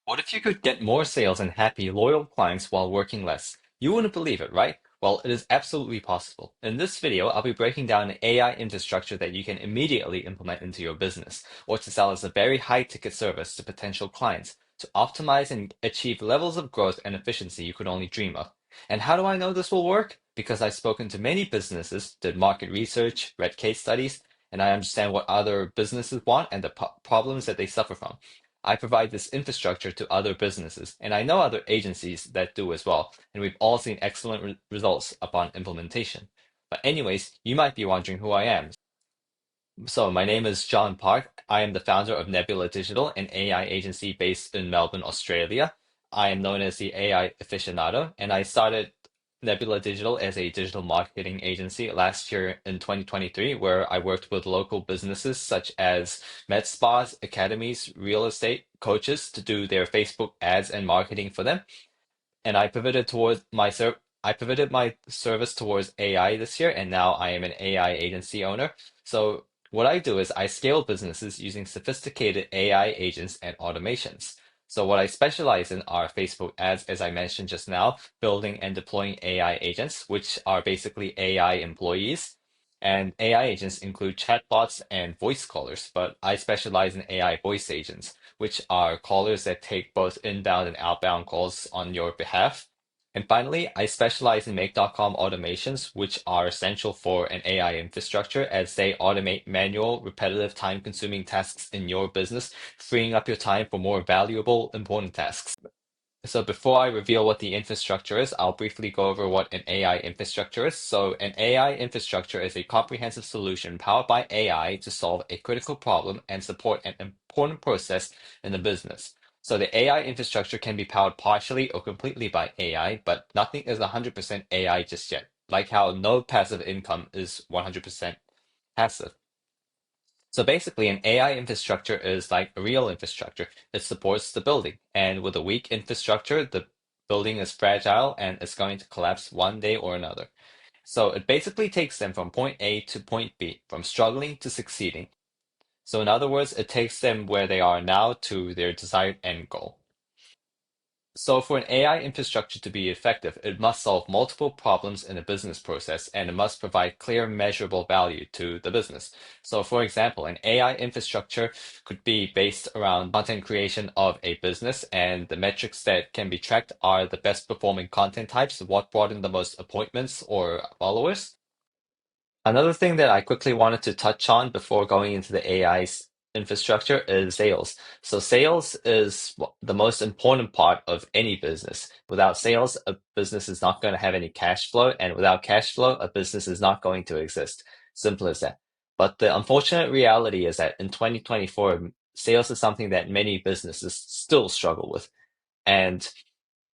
What if you could get more sales and happy, loyal clients while working less? You wouldn't believe it, right? Well, it is absolutely possible. In this video, I'll be breaking down an AI infrastructure that you can immediately implement into your business, or to sell as a very high-ticket service to potential clients, to optimize and achieve levels of growth and efficiency you could only dream of. And how do I know this will work? Because I've spoken to many businesses, did market research, read case studies, and I understand what other businesses want and the problems that they suffer from. I provide this infrastructure to other businesses, and I know other agencies that do as well, and we've all seen excellent results upon implementation. But anyways, you might be wondering who I am. So my name is John Park. I am the founder of Nebula Digital, an AI agency based in Melbourne, Australia. I am known as the AI aficionado, and I started Nebula Digital as a digital marketing agency last year in 2023, where I worked with local businesses such as med spas, academies, real estate coaches to do their Facebook ads and marketing for them. And I pivoted my service towards AI this year, and now I am an AI agency owner. So what I do is I scale businesses using sophisticated AI agents and automations. So what I specialize in are Facebook ads, as I mentioned just now, building and deploying AI agents, which are basically AI employees. And AI agents include chatbots and voice callers, but I specialize in AI voice agents, which are callers that take both inbound and outbound calls on your behalf. And finally, I specialize in Make.com automations, which are essential for an AI infrastructure as they automate manual, repetitive, time-consuming tasks in your business, freeing up your time for more valuable, important tasks. So before I reveal what the infrastructure is, I'll briefly go over what an AI infrastructure is. So an AI infrastructure is a comprehensive solution powered by AI to solve a critical problem and support an important process in the business. So the AI infrastructure can be powered partially or completely by AI, but nothing is 100% AI just yet, like how no passive income is 100% passive. So basically, an AI infrastructure is like a real infrastructure. It supports the building. And with a weak infrastructure, the building is fragile and it's going to collapse one day or another. So it basically takes them from point A to point B, from struggling to succeeding. So in other words, it takes them where they are now to their desired end goal. So for an AI infrastructure to be effective, it must solve multiple problems in a business process and it must provide clear measurable value to the business. So for example, an AI infrastructure could be based around content creation of a business, and the metrics that can be tracked are the best performing content types, what brought in the most appointments or followers. Another thing that I quickly wanted to touch on before going into the AI's infrastructure is sales. So sales is the most important part of any business. Without sales, a business is not going to have any cash flow, and without cash flow, a business is not going to exist. Simple as that. But the unfortunate reality is that in 2024, sales is something that many businesses still struggle with. And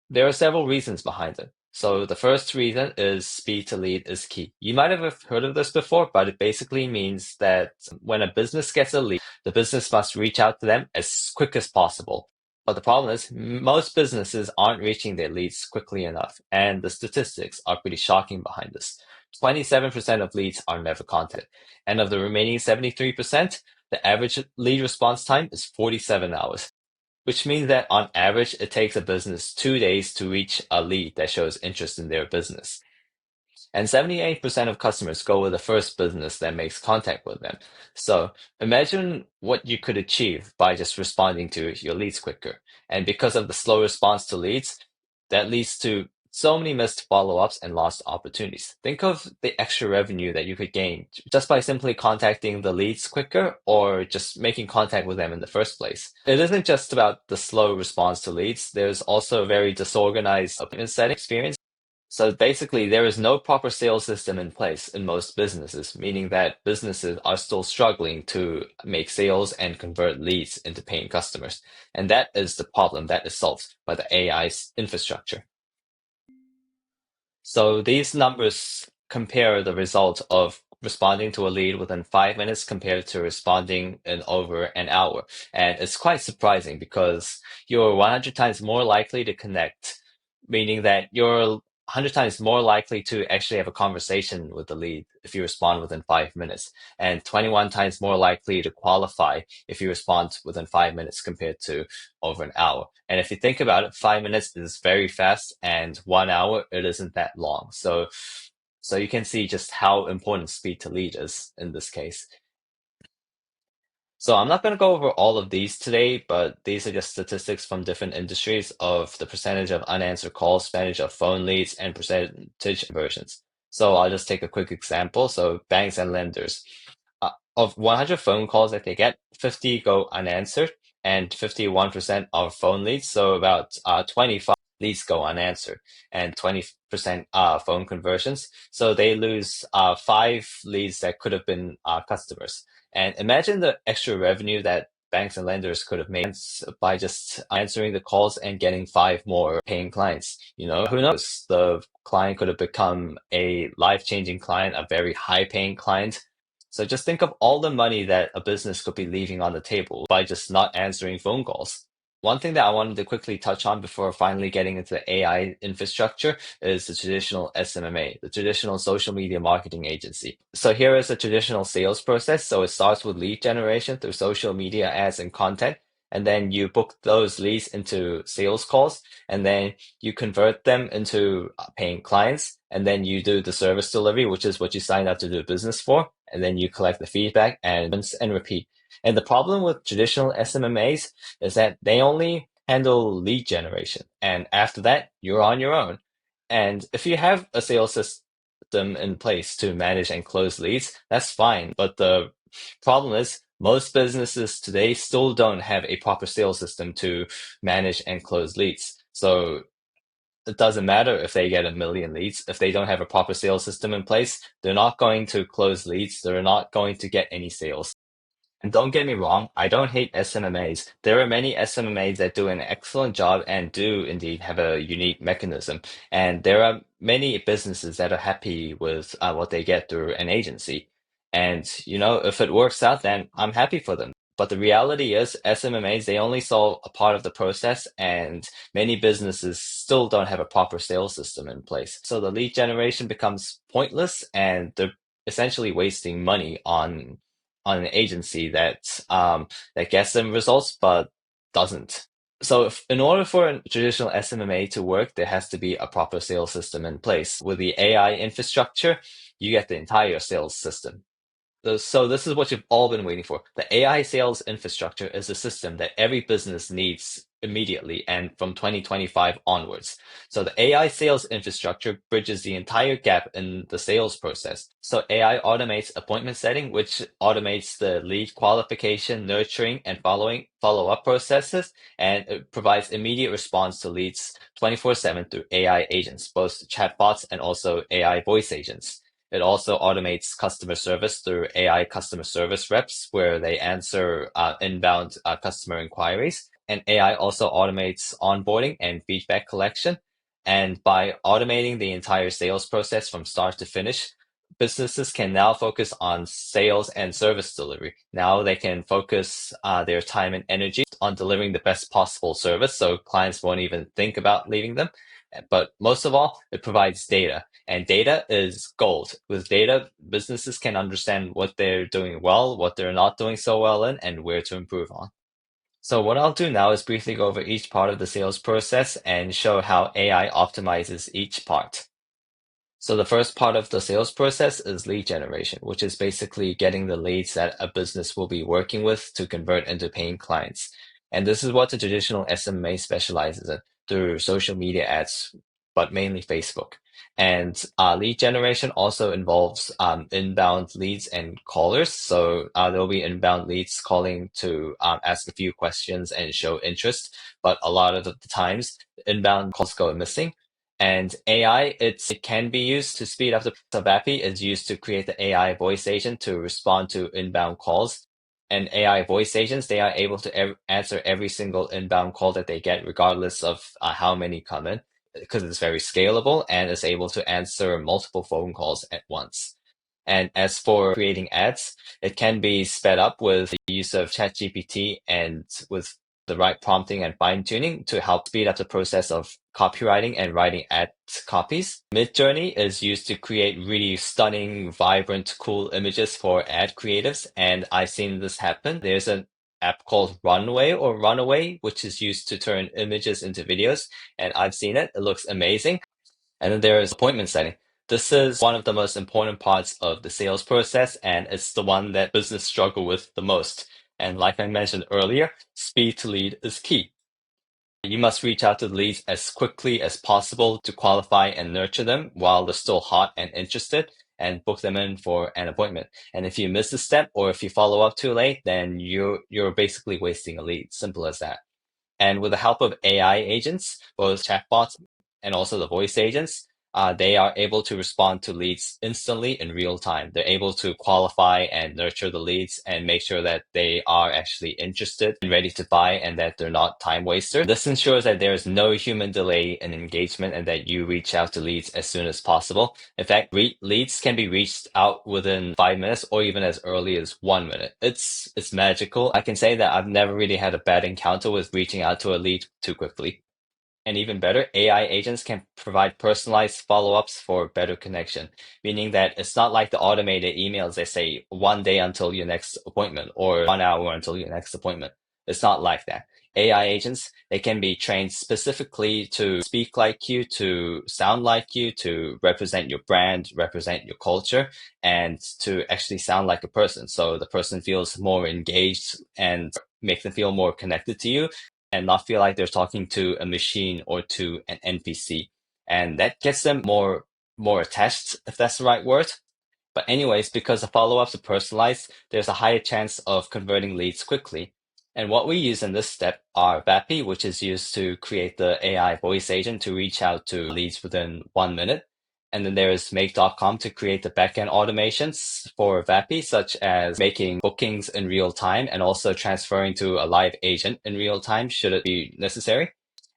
there are several reasons behind it. So the first reason is speed to lead is key. You might have heard of this before, but it basically means that when a business gets a lead, the business must reach out to them as quick as possible. But the problem is most businesses aren't reaching their leads quickly enough, and the statistics are pretty shocking behind this. 27% of leads are never contacted, and of the remaining 73%, the average lead response time is 47 hours, which means that on average, it takes a business 2 days to reach a lead that shows interest in their business. And 78% of customers go with the first business that makes contact with them. So imagine what you could achieve by just responding to your leads quicker. And because of the slow response to leads, that leads to so many missed follow-ups and lost opportunities. Think of the extra revenue that you could gain just by simply contacting the leads quicker or just making contact with them in the first place. It isn't just about the slow response to leads. There's also a very disorganized appointment setting experience. So basically, there is no proper sales system in place in most businesses, meaning that businesses are still struggling to make sales and convert leads into paying customers. And that is the problem that is solved by the AI's infrastructure. So these numbers compare the result of responding to a lead within 5 minutes compared to responding in over an hour. And it's quite surprising because you're 100 times more likely to connect, meaning that you're 100 times more likely to actually have a conversation with the lead if you respond within 5 minutes, and 21 times more likely to qualify if you respond within 5 minutes compared to over an hour. And if you think about it, 5 minutes is very fast, and 1 hour, it isn't that long. So you can see just how important speed to lead is in this case. So I'm not going to go over all of these today, but these are just statistics from different industries of the percentage of unanswered calls, percentage of phone leads, and percentage conversions. So I'll just take a quick example. So banks and lenders. Of 100 phone calls that they get, 50 go unanswered and 51% are phone leads. So about 25 leads go unanswered and 20% phone conversions. So they lose 5 leads that could have been customers. And imagine the extra revenue that banks and lenders could have made by just answering the calls and getting 5 more paying clients. Who knows? The client could have become a life-changing client, a very high-paying client. So just think of all the money that a business could be leaving on the table by just not answering phone calls. One thing that I wanted to quickly touch on before finally getting into the AI infrastructure is the traditional SMMA, the traditional social media marketing agency. So here is a traditional sales process. So it starts with lead generation through social media ads and content. And then you book those leads into sales calls, and then you convert them into paying clients. And then you do the service delivery, which is what you signed up to do business for. And then you collect the feedback and repeat. And the problem with traditional SMMAs is that they only handle lead generation. And after that, you're on your own. And if you have a sales system in place to manage and close leads, that's fine. But the problem is most businesses today still don't have a proper sales system to manage and close leads. So it doesn't matter if they get 1 million leads. If they don't have a proper sales system in place, they're not going to close leads. They're not going to get any sales. And don't get me wrong, I don't hate SMMAs. There are many SMMAs that do an excellent job and do indeed have a unique mechanism. And there are many businesses that are happy with what they get through an agency. And, if it works out, then I'm happy for them. But the reality is, SMMAs, they only solve a part of the process, and many businesses still don't have a proper sales system in place. So the lead generation becomes pointless, and they're essentially wasting money on an agency that gets them results but doesn't. So in order for a traditional SMMA to work, there has to be a proper sales system in place. With the AI infrastructure, you get the entire sales system. So this is what you've all been waiting for. The AI sales infrastructure is a system that every business needs immediately and from 2025 onwards. So the AI sales infrastructure bridges the entire gap in the sales process. So AI automates appointment setting, which automates the lead qualification, nurturing, and follow-up processes, and it provides immediate response to leads 24/7 through AI agents, both chatbots and also AI voice agents. It also automates customer service through AI customer service reps, where they answer inbound customer inquiries. And AI also automates onboarding and feedback collection. And by automating the entire sales process from start to finish, businesses can now focus on sales and service delivery. Now they can focus their time and energy on delivering the best possible service, so clients won't even think about leaving them. But most of all, it provides data. And data is gold. With data, businesses can understand what they're doing well, what they're not doing so well in, and where to improve on. So what I'll do now is briefly go over each part of the sales process and show how AI optimizes each part. So the first part of the sales process is lead generation, which is basically getting the leads that a business will be working with to convert into paying clients. And this is what the traditional SMA specializes in through social media ads, but mainly Facebook. And lead generation also involves inbound leads and callers. So there'll be inbound leads calling to ask a few questions and show interest. But a lot of the times, inbound calls go missing. And AI, it can be used to speed up the VAPI is used to create the AI voice agent to respond to inbound calls. And AI voice agents, they are able to answer every single inbound call that they get, regardless of how many come in, because it's very scalable and is able to answer multiple phone calls at once. And as for creating ads, it can be sped up with the use of ChatGPT and with the right prompting and fine-tuning to help speed up the process of copywriting and writing ad copies. Midjourney is used to create really stunning, vibrant, cool images for ad creatives, and I've seen this happen. There's an app called Runaway, which is used to turn images into videos, and I've seen it. It looks amazing. And then there is appointment setting. This is one of the most important parts of the sales process, and it's the one that business struggle with the most. And like I mentioned earlier, speed to lead is key. You must reach out to the leads as quickly as possible to qualify and nurture them while they're still hot and interested, and book them in for an appointment. And if you miss a step or if you follow up too late, then you're basically wasting a lead. Simple as that. And with the help of AI agents, both chatbots and also the voice agents, they are able to respond to leads instantly in real time. They're able to qualify and nurture the leads and make sure that they are actually interested and ready to buy and that they're not time wasters. This ensures that there is no human delay in engagement and that you reach out to leads as soon as possible. In fact, leads can be reached out within 5 minutes or even as early as 1 minute. It's magical. I can say that I've never really had a bad encounter with reaching out to a lead too quickly. And even better, AI agents can provide personalized follow-ups for better connection, meaning that it's not like the automated emails that say 1 day until your next appointment or 1 hour until your next appointment. It's not like that. AI agents, they can be trained specifically to speak like you, to sound like you, to represent your brand, represent your culture, and to actually sound like a person. So the person feels more engaged and make them feel more connected to you and not feel like they're talking to a machine or to an NPC. And that gets them more attached, if that's the right word. But anyways, because the follow-ups are personalized, there's a higher chance of converting leads quickly. And what we use in this step are VAPI, which is used to create the AI voice agent to reach out to leads within 1 minute. And then there is make.com to create the backend automations for VAPI, such as making bookings in real time and also transferring to a live agent in real time should it be necessary.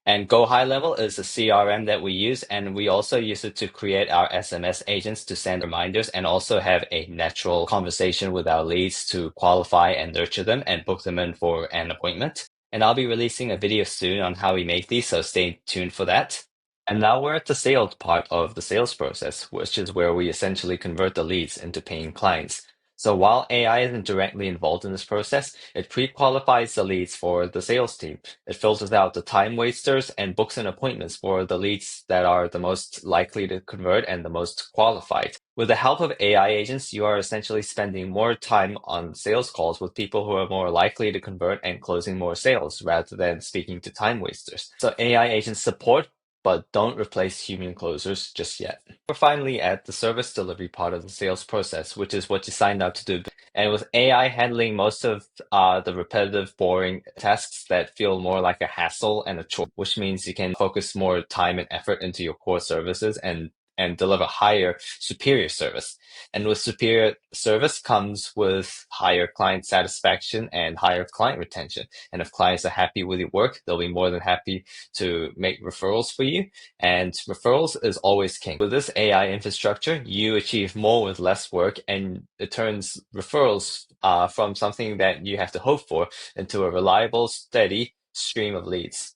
And GoHighLevel is a CRM that we use, and we also use it to create our SMS agents to send reminders and also have a natural conversation with our leads to qualify and nurture them and book them in for an appointment. And I'll be releasing a video soon on how we make these, so stay tuned for that. And now we're at the sales part of the sales process, which is where we essentially convert the leads into paying clients. So while AI isn't directly involved in this process, it pre-qualifies the leads for the sales team. It filters out the time wasters and books in appointments for the leads that are the most likely to convert and the most qualified. With the help of AI agents, you are essentially spending more time on sales calls with people who are more likely to convert and closing more sales rather than speaking to time wasters. So AI agents support but don't replace human closers just yet. We're finally at the service delivery part of the sales process, which is what you signed up to do. And with AI handling most of the repetitive, boring tasks that feel more like a hassle and a chore, which means you can focus more time and effort into your core services and deliver higher, superior service. And with superior service comes with higher client satisfaction and higher client retention. And if clients are happy with your work, they'll be more than happy to make referrals for you. And referrals is always king. With this AI infrastructure, you achieve more with less work, and it turns referrals from something that you have to hope for into a reliable, steady stream of leads.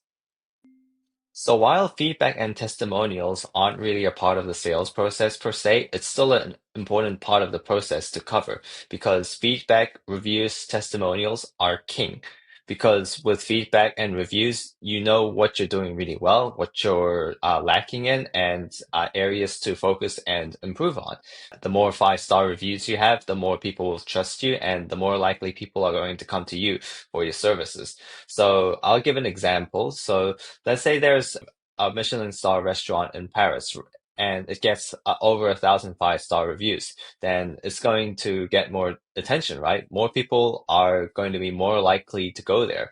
So while feedback and testimonials aren't really a part of the sales process per se, it's still an important part of the process to cover because feedback, reviews, testimonials are king. Because with feedback and reviews, you know what you're doing really well, what you're lacking in, and areas to focus and improve on. The more five-star reviews you have, the more people will trust you, and the more likely people are going to come to you for your services. So I'll give an example. So let's say there's a Michelin star restaurant in Paris and it gets over 1,000 five-star reviews, then it's going to get more attention, right? More people are going to be more likely to go there.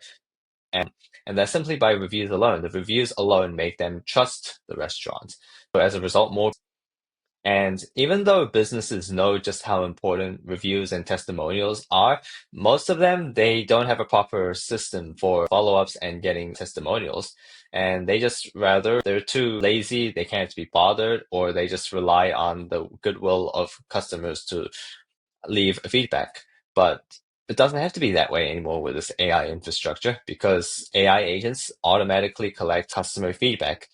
And that's simply by reviews alone. The reviews alone make them trust the restaurant. So as a result, more. And even though businesses know just how important reviews and testimonials are, most of them, they don't have a proper system for follow-ups and getting testimonials. And they just rather, they're too lazy, they can't be bothered, or they just rely on the goodwill of customers to leave feedback. But It doesn't have to be that way anymore with this AI infrastructure because AI agents automatically collect customer feedback.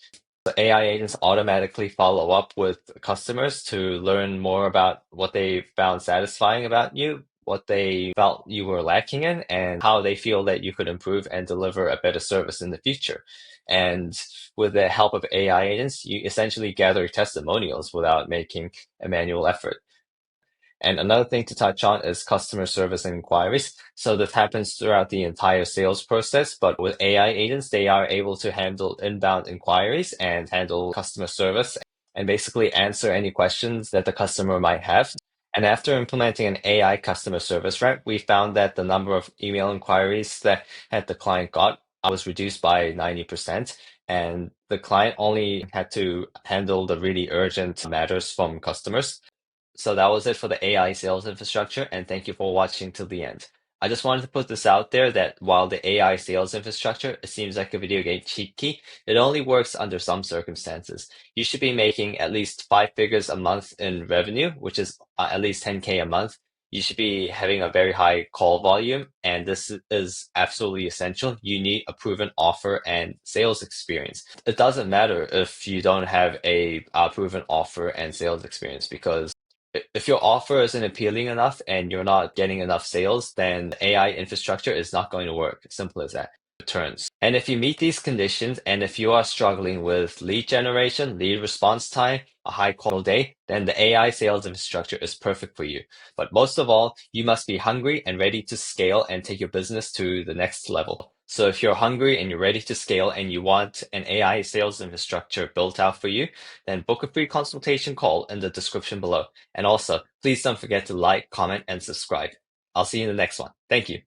The AI agents automatically follow up with customers to learn more about what they found satisfying about you, what they felt you were lacking in, and how they feel that you could improve and deliver a better service in the future. And with the help of AI agents, you essentially gather testimonials without making a manual effort. And another thing to touch on is customer service and inquiries. So this happens throughout the entire sales process, but with AI agents, they are able to handle inbound inquiries and handle customer service and basically answer any questions that the customer might have. And after implementing an AI customer service rep, we found that the number of email inquiries that the client got was reduced by 90%. And the client only had to handle the really urgent matters from customers. So that was it for the AI sales infrastructure, and thank you for watching till the end. I just wanted to put this out there that while the AI sales infrastructure it seems like a video game cheat key, it only works under some circumstances. You should be making at least five figures a month in revenue, which is at least 10K a month. You should be having a very high call volume, and this is absolutely essential. You need a proven offer and sales experience. It doesn't matter if you don't have a proven offer and sales experience because if your offer isn't appealing enough and you're not getting enough sales, then the AI infrastructure is not going to work. Simple as that. Returns. And if you meet these conditions, and if you are struggling with lead generation, lead response time, a high call day, then the AI sales infrastructure is perfect for you. But most of all, you must be hungry and ready to scale and take your business to the next level. So if you're hungry and you're ready to scale and you want an AI sales infrastructure built out for you, then book a free consultation call in the description below. And also, please don't forget to like, comment, and subscribe. I'll see you in the next one. Thank you.